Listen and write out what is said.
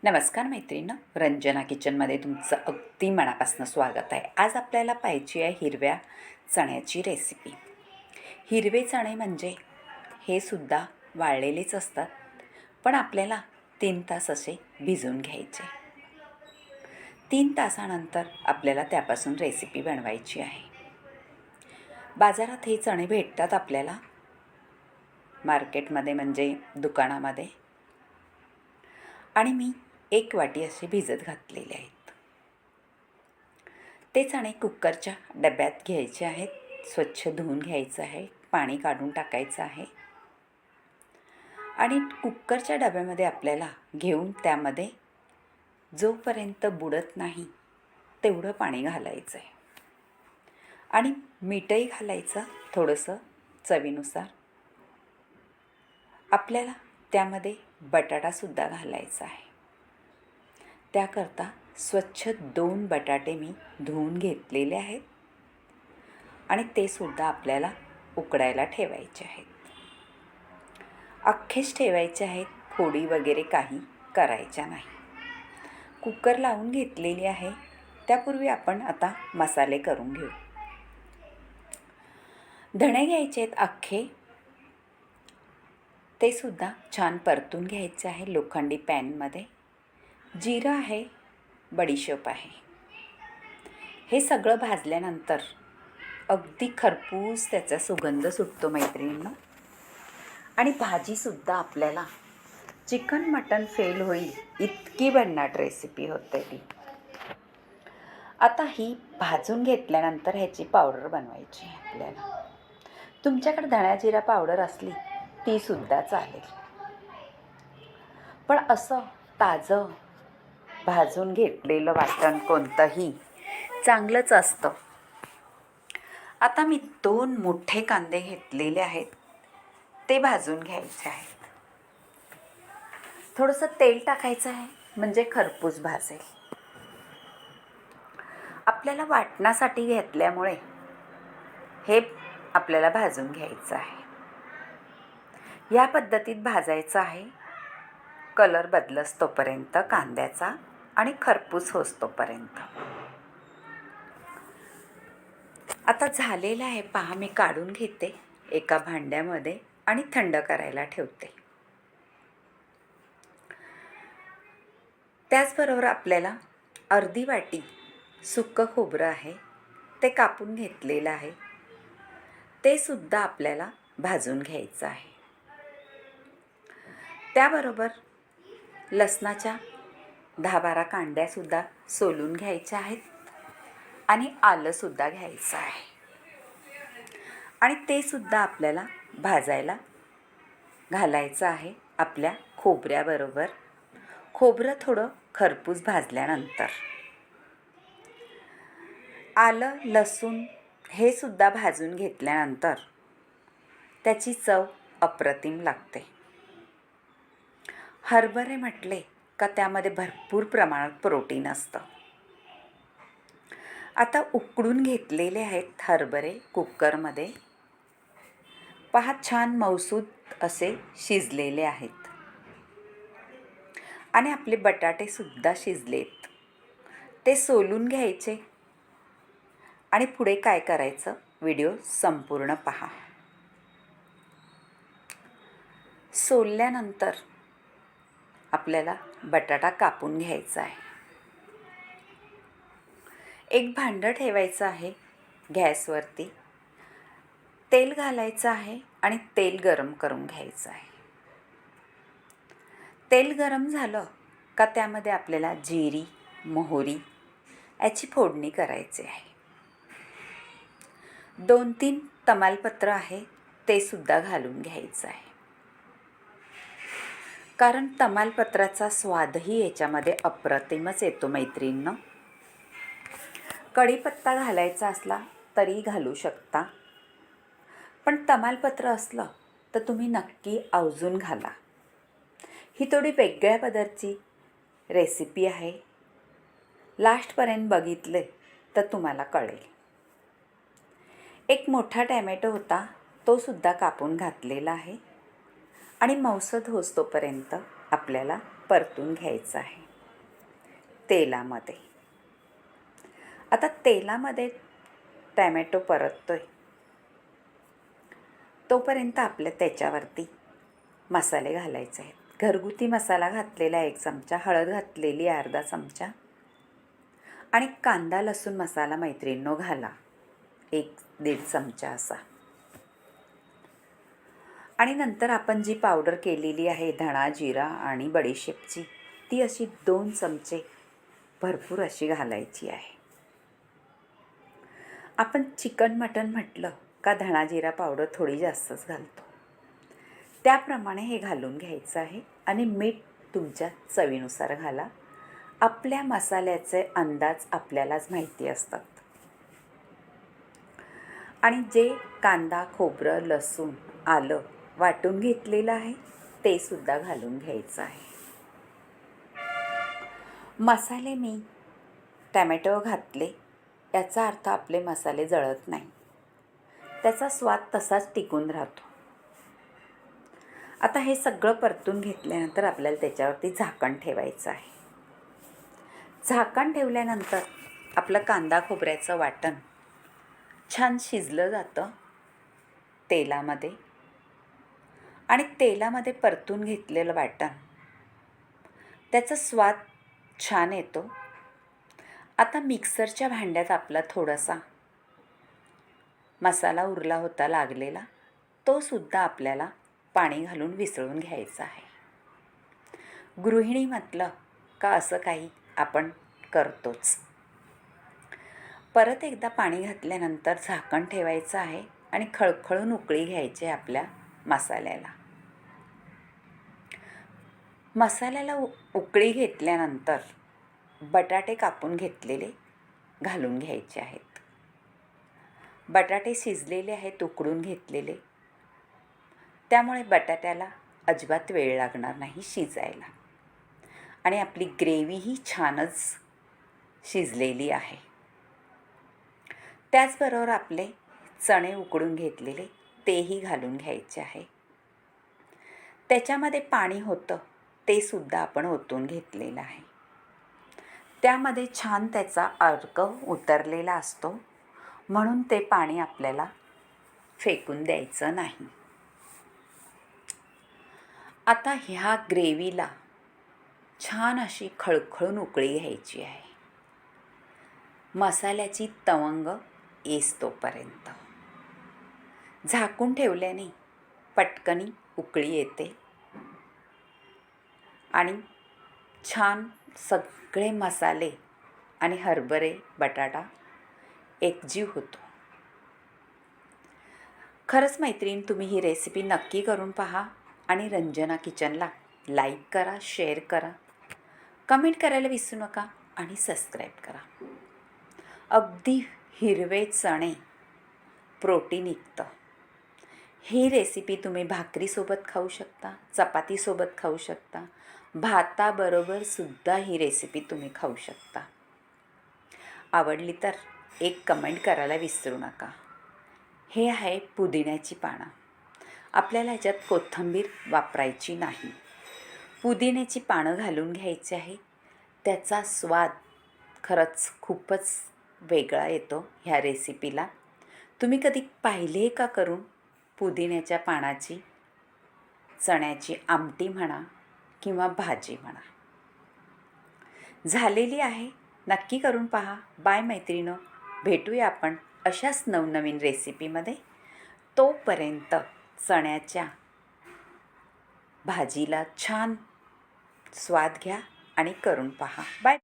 नमस्कार मैत्रिणी, रंजना किचनमध्ये तुमचं अगदी मनापासून स्वागत आहे. आज आपल्याला पाहिजे आहे हिरव्या चण्याची रेसिपी. हिरवे चणे म्हणजे हे सुद्धा वाळलेलेच असतात, पण आपल्याला 3 तास असे भिजवून घ्यायचे. 3 तासानंतर आपल्याला त्यापासून रेसिपी बनवायची आहे. बाजारात हे चणे भेटतात आपल्याला, मार्केटमध्ये म्हणजे दुकानामध्ये, आणि मी 1 वाटी असे भिजत घातलेले आहेत. ते चणे कुकरच्या डब्यात घ्यायचे आहेत. स्वच्छ धुवून घ्यायचं आहे, पाणी काढून टाकायचं आहे आणि कुकरच्या डब्यामध्ये आपल्याला घेऊन त्यामध्ये जोपर्यंत बुडत नाही तेवढं पाणी घालायचं आहे आणि मीठही घालायचं थोडंसं चवीनुसार. आपल्याला त्यामध्ये बटाटासुद्धा घालायचा आहे. त्याकरता स्वच्छ 2 बटाटे मी धुवून घेतलेले आहेत आणि ते सुद्धा आपल्याला उकडायला ठेवायचे आहेत. अख्खेच ठेवायचे आहेत, फोडी वगैरे काही करायच्या नाही. कुकर लावून घेतलेली आहे. त्यापूर्वी आपण आता मसाले करून घेऊ. धणे घ्यायचे आहेत अख्खे, ते सुद्धा छान परतून घ्यायचे आहे लोखंडी पॅनमध्ये. जिरं आहे, बडीशोप आहे. हे सगळं भाजल्यानंतर अगदी खरपूस त्याचा सुगंध सुटतो मैत्रिणींनो. आणि भाजीसुद्धा आपल्याला चिकन मटन फेल होईल इतकी भन्नाट रेसिपी होते ती. आता ही भाजून घेतल्यानंतर ह्याची पावडर बनवायची आहे आपल्याला. तुमच्याकडे धण्या जिरा पावडर असली तीसुद्धा चालेल, पण असं ताजं भाजून घेतलेलं वाटण कोणतंही चांगलंच असतं. आता मी 2 मोठे कांदे घेतलेले आहेत, ते भाजून घ्यायचे आहेत. थोडंसं तेल टाकायचं आहे म्हणजे खरपूस भाजेल. आपल्याला वाटण्यासाठी घेतल्यामुळे हे आपल्याला भाजून घ्यायचं आहे. या पद्धतीत भाजायचं आहे, कलर बदलस तोपर्यंत कांद्याचा आणि खरपूस होस्तोपर्यंत. आता झालेलं आहे पहा. मी काढून घेते एका भांड्यामध्ये आणि थंड करायला ठेवते. त्याचबरोबर आपल्याला अर्धी वाटी सुक्कं खोबरं आहे, ते कापून घेतलेलं आहे. ते सुद्धा आपल्याला भाजून घ्यायचं आहे. त्याबरोबर लसणाच्या 10-12 कांड्यासुद्धा सोलून घ्यायच्या आहेत आणि आलंसुद्धा घ्यायचं आहे आणि ते सुद्धा आपल्याला भाजायला घालायचं आहे आपल्या खोबऱ्याबरोबर. खोबरं थोडं खरपूस भाजल्यानंतर आलं लसूण हे सुद्धा भाजून घेतल्यानंतर त्याची चव अप्रतिम लागते. हरभरे म्हटले का त्यामध्ये भरपूर प्रमाणात प्रोटीन असतं. आता उकडून घेतलेले आहेत हरभरे कुकरमध्ये. पहा, छान मऊसूद असे शिजलेले आहेत आणि आपले बटाटेसुद्धा शिजलेत. ते सोलून घ्यायचे आणि पुढे काय करायचं व्हिडिओ संपूर्ण पहा. सोलल्यानंतर आपल्याला बटाटा कापून घ्यायचा आहे. एक भांडं ठेवायचं आहे गॅसवरती. तेल घालायचं आहे आणि तेल गरम करून घ्यायचं आहे. तेल गरम झालं का त्यामध्ये आपल्याला जिरी मोहरी याची फोडणी करायची आहे. 2-3 तमालपत्र आहे, ते सुद्धा घालून घ्यायचं आहे, कारण तमालपत्राचा स्वादही याच्यामध्ये अप्रतिमच येतो मैत्रिणींनो. कढीपत्ता घालायचा असला तरी घालू शकता, पण तमालपत्र असलं तर तुम्ही नक्की आवर्जून घाला. ही थोडी वेगळ्या पद्धतीची रेसिपी आहे. लास्टपर्यंत बघितले तर तुम्हाला कळेल. एक मोठा टॅमॅटो होता, तो सुद्धा कापून घातलेला आहे आणि मऊसूद होस्तोपर्यंत आपल्याला परतून घ्यायचं आहे. तेलामध्ये. आता तेलामध्ये टॅमॅटो परततोय तोपर्यंत आपल्या त्याच्यावरती मसाले घालायचे आहेत. घरगुती मसाला घातलेला 1 चमचा, हळद घातलेली अर्धा चमचा आणि कांदा लसूण मसाला मैत्रिणींनो घाला 1-1.5 चमचा असा. आणि नंतर आपण जी पावडर केलेली आहे धणा जिरा आणि बडीशेपची, ती अशी 2 चमचे भरपूर अशी घालायची आहे. आपण चिकन मटण म्हटलं का धणा जिरा पावडर थोडी जास्तच घालतो, त्याप्रमाणे हे घालून घ्यायचं आहे. आणि मीठ तुमच्या चवीनुसार घाला. आपल्या मसाल्याचे अंदाज आपल्यालाच माहिती असतात. आणि जे कांदा खोबरं लसूण आलं वाटून घेतलेलं आहे ते सुद्धा घालून घ्यायचं आहे. मसाले मी टॅमॅटो घातले याचा अर्थ आपले मसाले जळत नाही, त्याचा स्वाद तसाच टिकून राहतो. आता हे सगळं परतून घेतल्यानंतर आपल्याला त्याच्यावरती झाकण ठेवायचं आहे. झाकण ठेवल्यानंतर आपलं कांदा खोबऱ्याचं वाटण छान शिजलं जातं तेलामध्ये. आणि तेलामध्ये परतून घेतलेलं वाटण त्याचा स्वाद छान येतो. आता मिक्सरच्या भांड्यात आपला थोडासा मसाला उरला होता लागलेला, तो सुद्धा आपल्याला पाणी घालून विसळून घ्यायचा आहे. गृहिणी म्हटलं का असं काही आपण करतोच. परत एकदा पाणी घातल्यानंतर झाकण ठेवायचं आहे आणि खळखळून उकळी घ्यायची आपल्या मसाल्याला. मसाल्याला उकळी घेतल्यानंतर बटाटे कापून घेतलेले घालून घ्यायचे आहेत. बटाटे शिजलेले आहेत उकडून घेतलेले, त्यामुळे बटाट्याला अजिबात वेळ लागणार नाही शिजायला. आणि आपली ग्रेव्हीही छानच शिजलेली आहे. त्याचबरोबर आपले चणे उकडून घेतलेले तेही घालून घ्यायचे आहे. त्याच्यामध्ये पाणी होतं ते सुद्धा आपण ओतून घेतलेलं आहे. त्यामध्ये छान त्याचा अर्क उतरलेला असतो, म्हणून ते पाणी आपल्याला फेकून द्यायचं नाही. आता ह्या ग्रेव्हीला छान अशी खळखळून उकळी घ्यायची आहे, मसाल्याची तवंग येईस्तोपर्यंत. झाकून ठेवल्याने पटकनी उकळी येते आणि छान सगळे मसाले आणि हरभरे बटाटा एकजीव होतो. खरंच मैत्रीण, तुम्ही ही रेसिपी नक्की करून पहा आणि रंजना किचनला लाईक करा, शेअर करा, कमेंट करायला विसरू नका आणि सबस्क्राईब करा. अगदी हिरवे चणे प्रोटीनयुक्त ही रेसिपी तुम्ही भाकरीसोबत खाऊ शकता, चपातीसोबत खाऊ शकता, भाताबरोबर सुद्धा ही रेसिपी तुम्ही खाऊ शकता. आवडली तर एक कमेंट करायला विसरू नका. हे आहे पुदिन्याची पानं. आपल्याला ह्याच्यात कोथिंबीर वापरायची नाही, पुदिन्याची पानं घालून घ्यायची आहे. त्याचा स्वाद खरंच खूपच वेगळा येतो ह्या रेसिपीला. तुम्ही कधी पाहिले का करून पुदिन्याच्या पानाची चण्याची आमटी म्हणा किंवा भाजी म्हणा. झालेली आहे, नक्की करून पहा. बाय मैत्रिणो, भेटूया आपण अशाच नवनवीन रेसिपीमध्ये. तोपर्यंत चण्याच्या भाजीला छान स्वाद घ्या आणि करून पहा. बाय.